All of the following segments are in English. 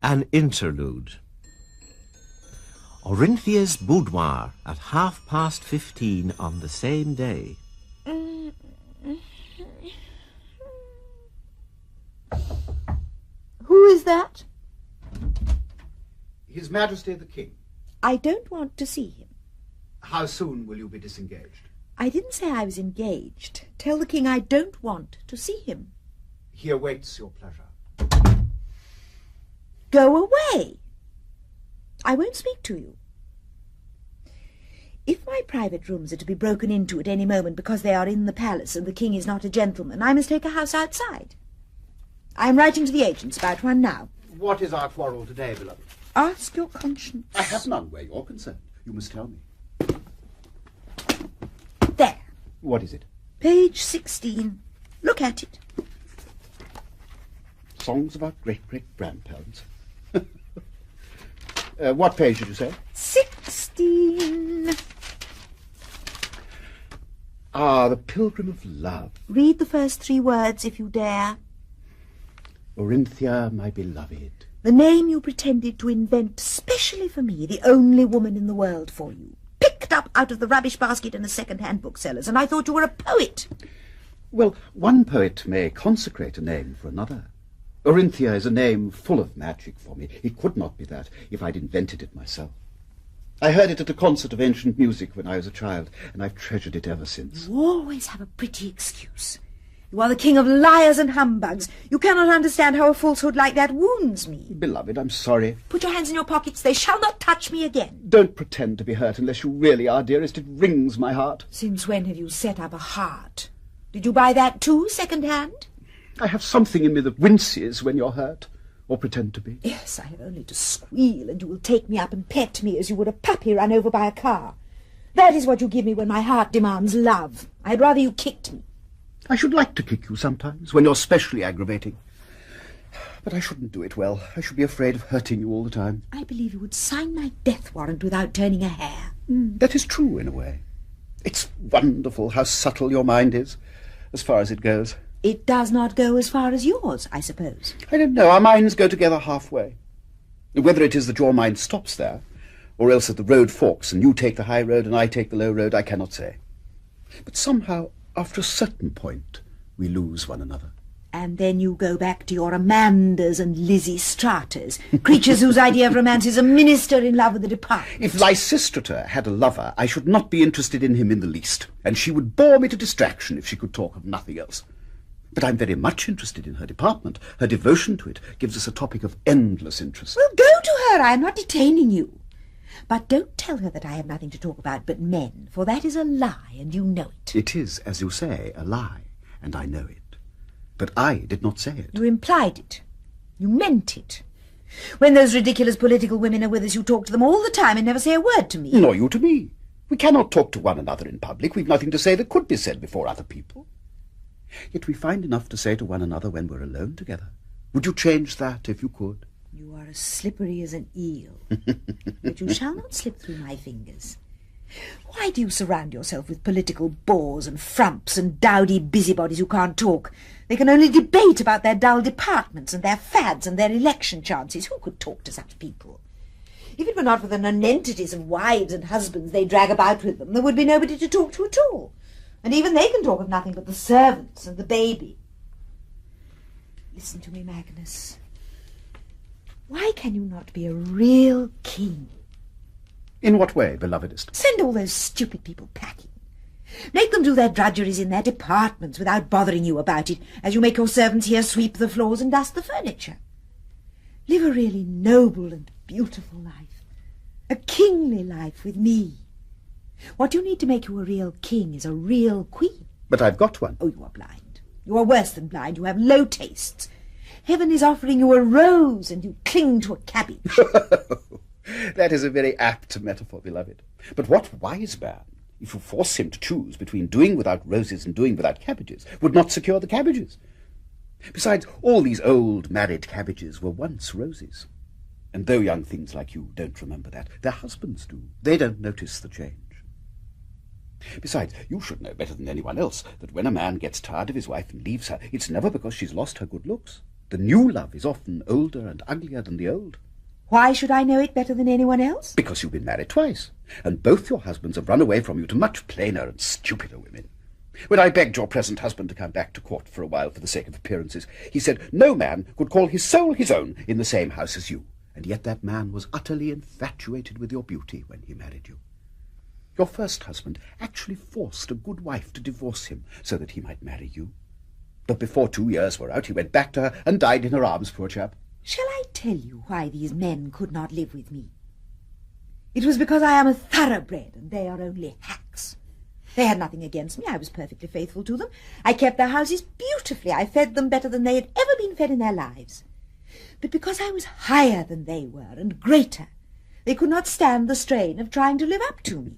An interlude. Orinthia's boudoir at 15:30 on the same day. Who is that? His Majesty the King. I don't want to see him. How soon will you be disengaged? I didn't say I was engaged. Tell the King I don't want to see him. He awaits your pleasure. Go away. I won't speak to you. If my private rooms are to be broken into at any moment because they are in the palace and the King is not a gentleman, I must take a house outside. I am writing to the agents about one now. What is our quarrel today, beloved? Ask your conscience. I have none where you're concerned. You must tell me. There. What is it? Page 16. Look at it. Songs about great-great-grandparents. What page did you say? 16. Ah, the Pilgrim of Love. Read the first 3 words if you dare. Orinthia, my beloved. The name you pretended to invent specially for me, the only woman in the world for you. Picked up out of the rubbish basket in a second-hand bookseller's, and I thought you were a poet. Well, one poet may consecrate a name for another. Orinthia is a name full of magic for me. It could not be that if I'd invented it myself. I heard it at a concert of ancient music when I was a child, and I've treasured it ever since. You always have a pretty excuse. You are the king of liars and humbugs. You cannot understand how a falsehood like that wounds me. Beloved, I'm sorry. Put your hands in your pockets. They shall not touch me again. Don't pretend to be hurt unless you really are, dearest. It wrings my heart. Since when have you set up a heart? Did you buy that too, second-hand? I have something in me that winces when you're hurt, or pretend to be. Yes, I have only to squeal, and you will take me up and pet me as you would a puppy run over by a car. That is what you give me when my heart demands love. I'd rather you kicked me. I should like to kick you sometimes, when you're specially aggravating. But I shouldn't do it well. I should be afraid of hurting you all the time. I believe you would sign my death warrant without turning a hair. That is true, in a way. It's wonderful how subtle your mind is, as far as it goes. It does not go as far as yours, I suppose. I don't know. Our minds go together halfway. Whether it is that your mind stops there, or else that the road forks and you take the high road and I take the low road, I cannot say. But somehow, after a certain point, we lose one another. And then you go back to your Amandas and Lysistratas, creatures whose idea of romance is a minister in love with a department. If Lysistrata had a lover, I should not be interested in him in the least, and she would bore me to distraction if she could talk of nothing else. But I'm very much interested in her department. Her devotion to it gives us a topic of endless interest. Well, go to her. I am not detaining you. But don't tell her that I have nothing to talk about but men, for that is a lie, and you know it. It is, as you say, a lie, and I know it. But I did not say it. You implied it. You meant it. When those ridiculous political women are with us, you talk to them all the time and never say a word to me. Nor you to me. We cannot talk to one another in public. We've nothing to say that could be said before other people. Yet we find enough to say to one another when we're alone together. Would you change that if you could? You are as slippery as an eel, but you shall not slip through my fingers. Why do you surround yourself with political bores and frumps and dowdy busybodies who can't talk? They can only debate about their dull departments and their fads and their election chances. Who could talk to such people? If it were not for the nonentities of wives and husbands they drag about with them, there would be nobody to talk to at all. And even they can talk of nothing but the servants and the baby. Listen to me, Magnus. Why can you not be a real king? In what way, belovedest? Send all those stupid people packing. Make them do their drudgeries in their departments without bothering you about it, as you make your servants here sweep the floors and dust the furniture. Live a really noble and beautiful life. A kingly life with me. What you need to make you a real king is a real queen. But I've got one. Oh, you are blind. You are worse than blind. You have low tastes. Heaven is offering you a rose, and you cling to a cabbage. That is a very apt metaphor, beloved. But what wise man, if you force him to choose between doing without roses and doing without cabbages, would not secure the cabbages? Besides, all these old married cabbages were once roses. And though young things like you don't remember that, their husbands do. They don't notice the change. Besides, you should know better than anyone else that when a man gets tired of his wife and leaves her, it's never because she's lost her good looks. The new love is often older and uglier than the old. Why should I know it better than anyone else? Because you've been married twice, and both your husbands have run away from you to much plainer and stupider women. When I begged your present husband to come back to court for a while for the sake of appearances, he said no man could call his soul his own in the same house as you, and yet that man was utterly infatuated with your beauty when he married you. Your first husband actually forced a good wife to divorce him so that he might marry you. But before 2 years were out, he went back to her and died in her arms, poor chap. Shall I tell you why these men could not live with me? It was because I am a thoroughbred and they are only hacks. They had nothing against me. I was perfectly faithful to them. I kept their houses beautifully. I fed them better than they had ever been fed in their lives. But because I was higher than they were and greater, they could not stand the strain of trying to live up to me.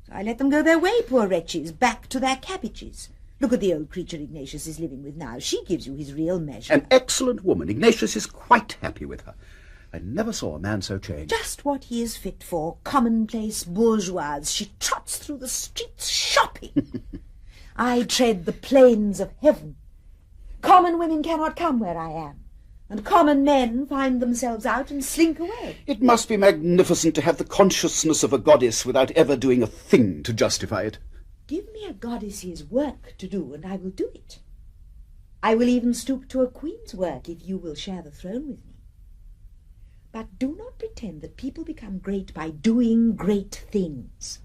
So I let them go their way, poor wretches, back to their cabbages. Look at the old creature Ignatius is living with now. She gives you his real measure. An excellent woman. Ignatius is quite happy with her. I never saw a man so changed. Just what he is fit for, commonplace bourgeoise. She trots through the streets shopping. I tread the plains of heaven. Common women cannot come where I am, and common men find themselves out and slink away. It must be magnificent to have the consciousness of a goddess without ever doing a thing to justify it. Give me a goddess's work to do, and I will do it. I will even stoop to a queen's work if you will share the throne with me. But do not pretend that people become great by doing great things.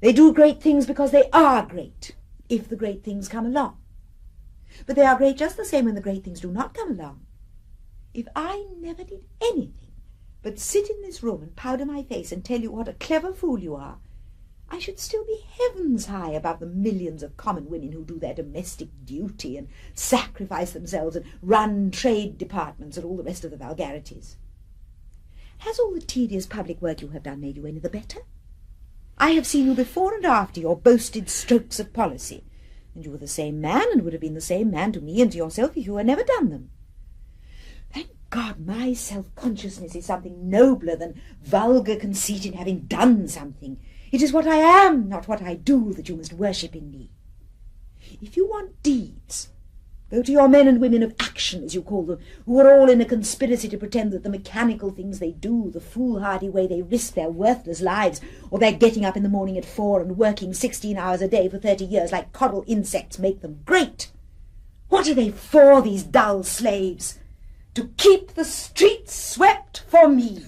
They do great things because they are great, if the great things come along. But they are great just the same when the great things do not come along. If I never did anything but sit in this room and powder my face and tell you what a clever fool you are, I should still be heavens high above the millions of common women who do their domestic duty and sacrifice themselves and run trade departments and all the rest of the vulgarities. Has all the tedious public work you have done made you any the better? I have seen you before and after your boasted strokes of policy, and you were the same man and would have been the same man to me and to yourself if you had never done them. Thank God my self-consciousness is something nobler than vulgar conceit in having done something. It is what I am, not what I do, that you must worship in me. If you want deeds, go to your men and women of action, as you call them, who are all in a conspiracy to pretend that the mechanical things they do, the foolhardy way they risk their worthless lives, or their getting up in the morning at 4 and working 16 hours a day for 30 years like coddle insects, make them great. What are they for, these dull slaves? To keep the streets swept for me,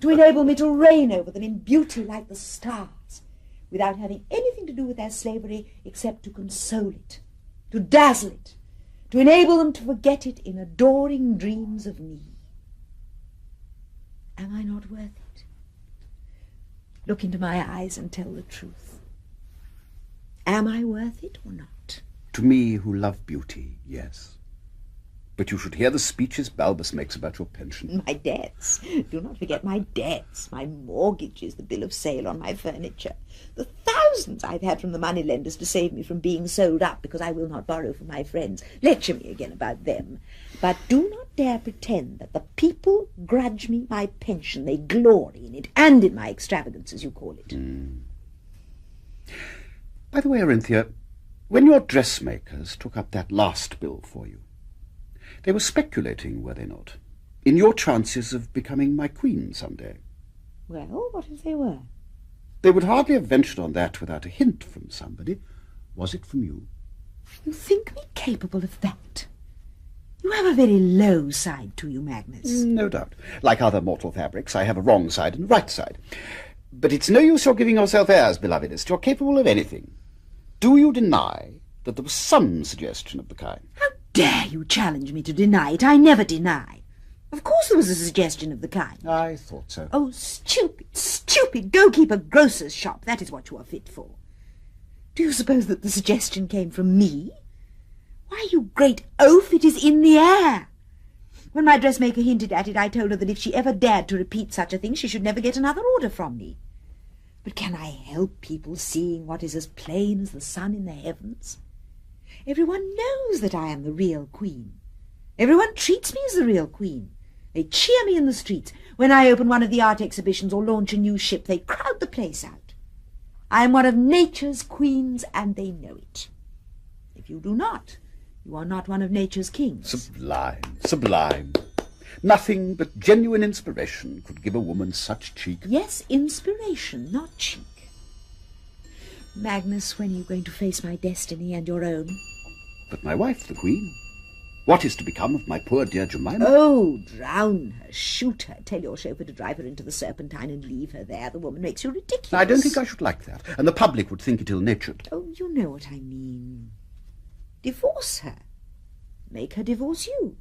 to enable me to reign over them in beauty like the stars, without having anything to do with their slavery except to console it, to dazzle it, to enable them to forget it in adoring dreams of me. Am I not worth it? Look into my eyes and tell the truth. Am I worth it or not? To me, who love beauty, yes. But you should hear the speeches Balbus makes about your pension. My debts. Do not forget my debts, my mortgages, the bill of sale on my furniture, the thousands I've had from the moneylenders to save me from being sold up because I will not borrow from my friends. Lecture me again about them. But do not dare pretend that the people grudge me my pension. They glory in it, and in my extravagance, as you call it. By the way, Orinthia, when your dressmakers took up that last bill for you, they were speculating, were they not, in your chances of becoming my queen some day? Well, what if they were? They would hardly have ventured on that without a hint from somebody. Was it from you? You think me capable of that? You have a very low side to you, Magnus. No doubt. Like other mortal fabrics, I have a wrong side and a right side. But it's no use your giving yourself airs, belovedest. You're capable of anything. Do you deny that there was some suggestion of the kind? How dare you challenge me to deny it? I never deny. Of course there was a suggestion of the kind. I thought so. Oh, stupid, stupid. Go keep a grocer's shop. That is what you are fit for. Do you suppose that the suggestion came from me? Why, you great oaf, it is in the air. When my dressmaker hinted at it, I told her that if she ever dared to repeat such a thing, she should never get another order from me. But can I help people seeing what is as plain as the sun in the heavens? Everyone knows that I am the real queen. Everyone treats me as the real queen. They cheer me in the streets. When I open one of the art exhibitions or launch a new ship, they crowd the place out. I am one of nature's queens, and they know it. If you do not, You are not one of nature's kings. Sublime, sublime. Nothing but genuine inspiration could give a woman such cheek. Yes, inspiration, not cheek. Magnus, when are you going to face my destiny and your own? But my wife, the Queen, what is to become of my poor dear Jemima? Oh, drown her, shoot her, tell your chauffeur to drive her into the Serpentine and leave her there. The woman makes you ridiculous. I don't think I should like that, and the public would think it ill-natured. Oh, you know what I mean. Divorce her. Make her divorce you.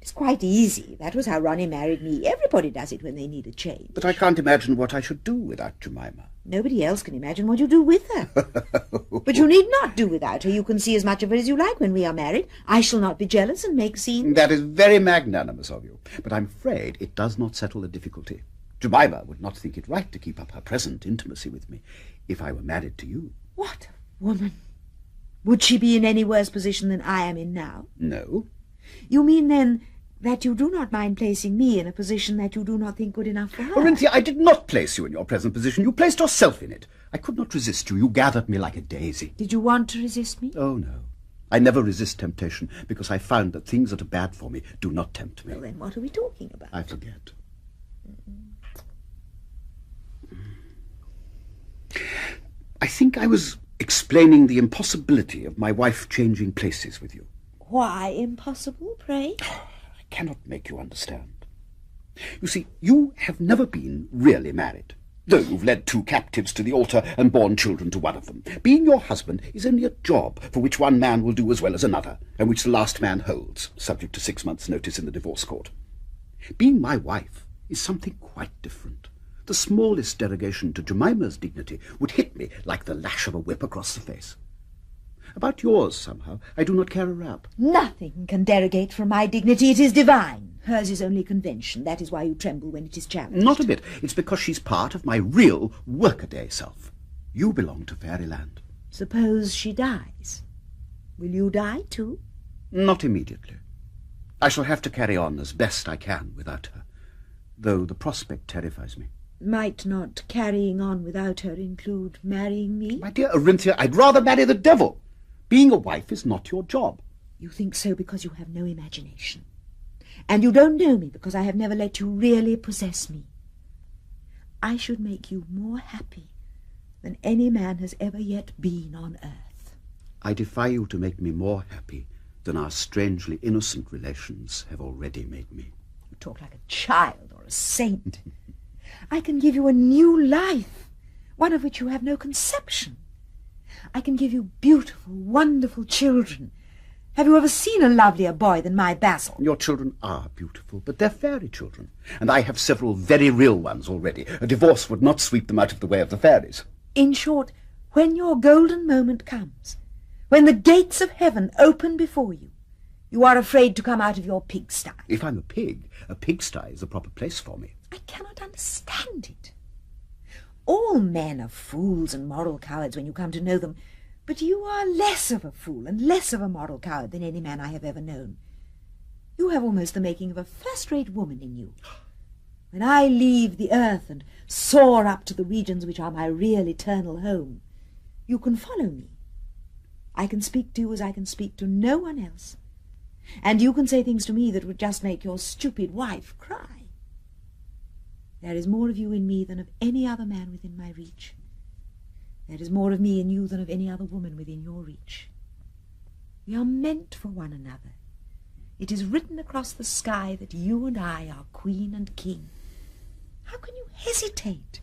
It's quite easy. That was how Ronnie married me. Everybody does it when they need a change. But I can't imagine what I should do without Jemima. Nobody else can imagine what you do with her. But you need not do without her. You can see as much of her as you like when we are married. I shall not be jealous and make scenes. That is very magnanimous of you, but I'm afraid it does not settle the difficulty. Jemima would not think it right to keep up her present intimacy with me if I were married to you. What a woman! Would she be in any worse position than I am in now? No. You mean, then, that you do not mind placing me in a position that you do not think good enough for her? Orinthia, I did not place you in your present position. You placed yourself in it. I could not resist you. You gathered me like a daisy. Did you want to resist me? Oh, no. I never resist temptation, because I found that things that are bad for me do not tempt me. Well, then what are we talking about? I forget. I think I was explaining the impossibility of my wife changing places with you. Why impossible, pray? I cannot make you understand. You see, you have never been really married, though you've led 2 captives to the altar and borne children to one of them. Being your husband is only a job for which one man will do as well as another, and which the last man holds, subject to 6 months' notice in the divorce court. Being my wife is something quite different. The smallest derogation to Jemima's dignity would hit me like the lash of a whip across the face. About yours, somehow, I do not care a rap. Nothing can derogate from my dignity. It is divine. Hers is only convention. That is why you tremble when it is challenged. Not a bit. It's because she's part of my real workaday self. You belong to fairyland. Suppose she dies. Will you die too? Not immediately. I shall have to carry on as best I can without her, though the prospect terrifies me. Might not carrying on without her include marrying me? My dear Orinthia, I'd rather marry the devil. Being a wife is not your job. You think so because you have no imagination. And you don't know me because I have never let you really possess me. I should make you more happy than any man has ever yet been on earth. I defy you to make me more happy than our strangely innocent relations have already made me. You talk like a child or a saint. I can give you a new life, one of which you have no conception. I can give you beautiful, wonderful children. Have you ever seen a lovelier boy than my Basil? Your children are beautiful, but they're fairy children, and I have several very real ones already. A divorce would not sweep them out of the way of the fairies. In short, when your golden moment comes, when the gates of heaven open before you, you are afraid to come out of your pigsty. If I'm a pigsty is the proper place for me. I cannot understand it. All men are fools and moral cowards when you come to know them, but you are less of a fool and less of a moral coward than any man I have ever known. You have almost the making of a first-rate woman in you. When I leave the earth and soar up to the regions which are my real eternal home, you can follow me. I can speak to you as I can speak to no one else, and you can say things to me that would just make your stupid wife cry. There is more of you in me than of any other man within my reach. There is more of me in you than of any other woman within your reach. We are meant for one another. It is written across the sky that you and I are queen and king. How can you hesitate?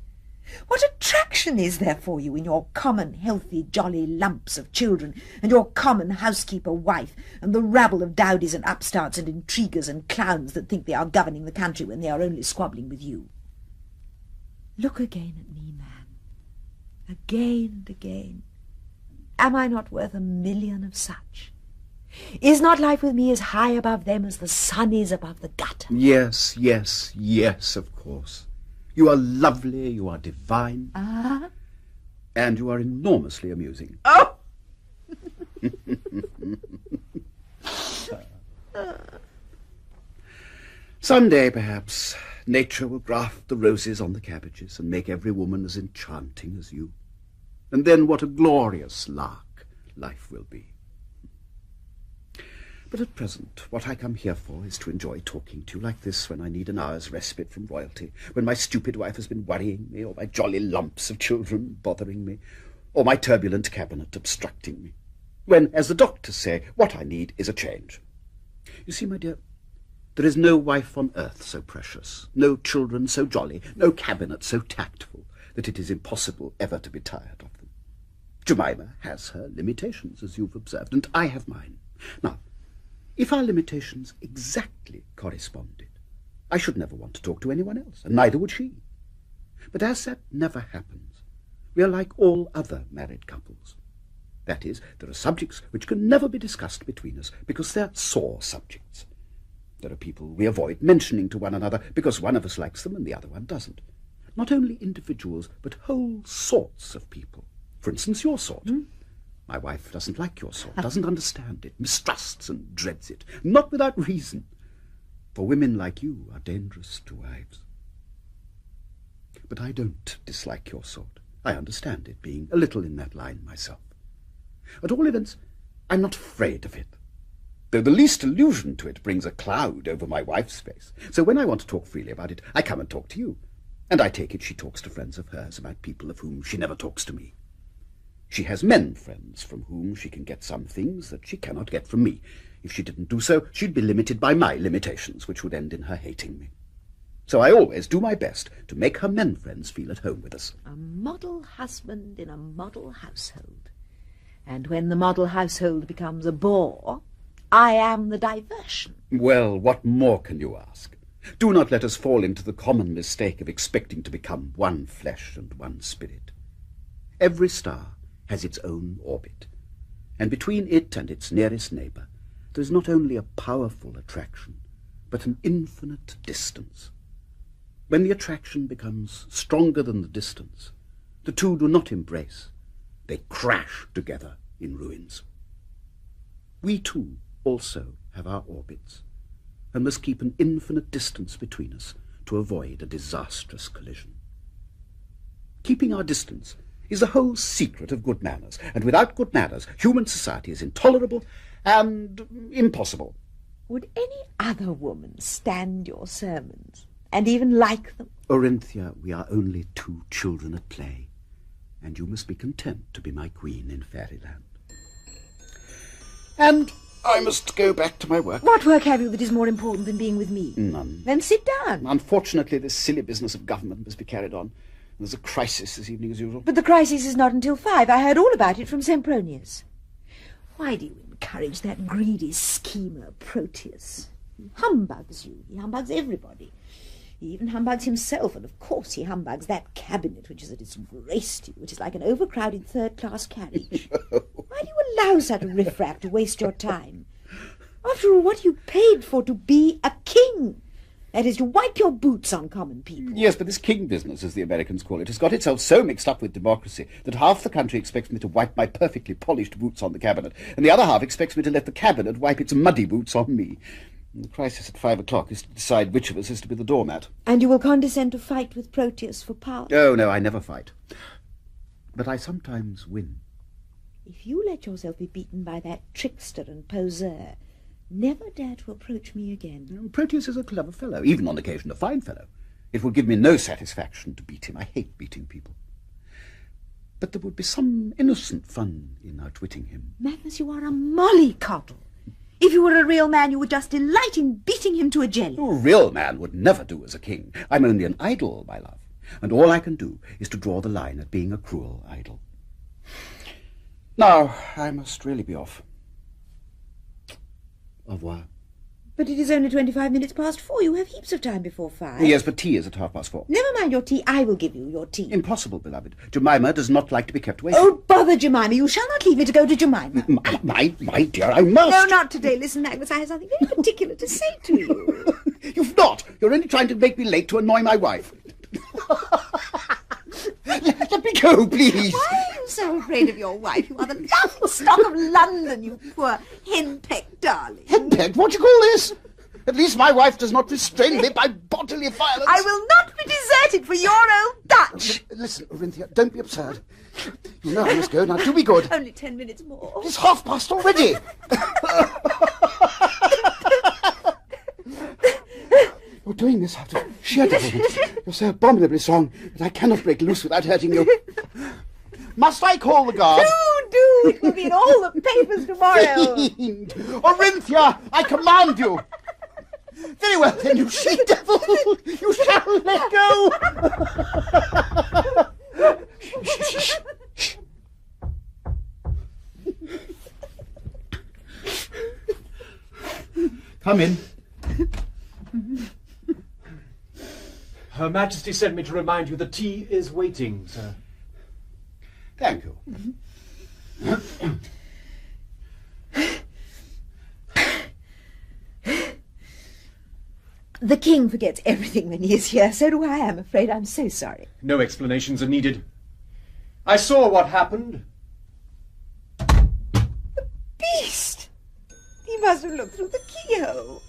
What attraction is there for you in your common, healthy, jolly lumps of children, and your common housekeeper wife, and the rabble of dowdies and upstarts and intriguers and clowns that think they are governing the country when they are only squabbling with you? Look again at me, man. Again and again. Am I not worth 1,000,000 of such? Is not life with me as high above them as the sun is above the gutter? Yes, yes, yes, of course. You are lovely, you are divine. Ah? And you are enormously amusing. Oh! Someday, perhaps, nature will graft the roses on the cabbages and make every woman as enchanting as you. And then what a glorious lark life will be. But at present, what I come here for is to enjoy talking to you like this when I need an hour's respite from royalty, when my stupid wife has been worrying me, or my jolly lumps of children bothering me, or my turbulent cabinet obstructing me. When, as the doctors say, what I need is a change. You see, my dear, there is no wife on earth so precious, no children so jolly, no cabinet so tactful, that it is impossible ever to be tired of them. Jemima has her limitations, as you've observed, and I have mine. Now, if our limitations exactly corresponded, I should never want to talk to anyone else, and neither would she. But as that never happens, we are like all other married couples. That is, there are subjects which can never be discussed between us because they're sore subjects. There are people we avoid mentioning to one another because one of us likes them and the other one doesn't. Not only individuals, but whole sorts of people. For instance, your sort. My wife doesn't like your sort, doesn't understand it, mistrusts and dreads it, not without reason. For women like you are dangerous to wives. But I don't dislike your sort. I understand it, being a little in that line myself. At all events, I'm not afraid of it, though the least allusion to it brings a cloud over my wife's face. So when I want to talk freely about it, I come and talk to you. And I take it she talks to friends of hers about people of whom she never talks to me. She has men friends from whom she can get some things that she cannot get from me. If she didn't do so, she'd be limited by my limitations, which would end in her hating me. So I always do my best to make her men friends feel at home with us. A model husband in a model household. And when the model household becomes a bore, I am the diversion. Well, what more can you ask? Do not let us fall into the common mistake of expecting to become one flesh and one spirit. Every star has its own orbit, and between it and its nearest neighbour there is not only a powerful attraction, but an infinite distance. When the attraction becomes stronger than the distance, the two do not embrace, they crash together in ruins. We too also have our orbits, and must keep an infinite distance between us to avoid a disastrous collision. Keeping our distance is the whole secret of good manners, and without good manners, human society is intolerable and impossible. Would any other woman stand your sermons, and even like them? Orinthia, we are only two children at play, and you must be content to be my queen in fairyland. And I must go back to my work. What work have you that is more important than being with me? None. Then sit down. Unfortunately, this silly business of government must be carried on. There's a crisis this evening, as usual. But the crisis is not until 5. I heard all about it from Sempronius. Why do you encourage that greedy schemer, Proteus? He humbugs you. He humbugs everybody. He even humbugs himself, and of course he humbugs that cabinet which is a disgrace to you. It is like an overcrowded third-class carriage. Why do you allow such a riffraff to waste your time? After all, what are you paid for to be a king? That is, to wipe your boots on common people. Yes, but this king business, as the Americans call it, has got itself so mixed up with democracy that half the country expects me to wipe my perfectly polished boots on the cabinet, and the other half expects me to let the cabinet wipe its muddy boots on me. And the crisis at 5 o'clock is to decide which of us is to be the doormat. And you will condescend to fight with Proteus for power? Oh, no, I never fight. But I sometimes win. If you let yourself be beaten by that trickster and poseur, never dare to approach me again. Proteus is a clever fellow, even on occasion a fine fellow. It would give me no satisfaction to beat him. I hate beating people. But there would be some innocent fun in outwitting him. Magnus, you are a mollycoddle. If you were a real man, you would just delight in beating him to a jelly. A real man would never do as a king. I'm only an idol, my love, and all I can do is to draw the line at being a cruel idol. Now, I must really be off. Au revoir. But it is only 25 minutes past 4. You have heaps of time before 5. Yes, but tea is at 4:30. Never mind your tea. I will give you your tea. Impossible, beloved. Jemima does not like to be kept waiting. Oh, bother Jemima. You shall not leave me to go to Jemima. My dear, I must. No, not today. Listen, Magnus, I have something very particular to say to you. You've not. You're only trying to make me late to annoy my wife. Let me go, please. Why are you so afraid of your wife? You are the laughing stock of London, you poor henpecked darling. Henpecked? What do you call this? At least my wife does not restrain me by bodily violence. I will not be deserted for your old Dutch. Listen, Orinthia, don't be absurd. You know I must go now. Do be good. Only 10 minutes more. It's past already. You're doing this out of sheer devilment. You're so abominably strong that I cannot break loose without hurting you. Must I call the guard? Do! It will be in all the papers tomorrow. Fiend! Orinthia, I command you. Very well, then, you she-devil. You shall let go. Shh. Come in. Her Majesty sent me to remind you the tea is waiting, sir. Thank you. The king forgets everything when he is here. So do I, I'm afraid. I'm so sorry. No explanations are needed. I saw what happened. Beast! He must have looked through the keyhole.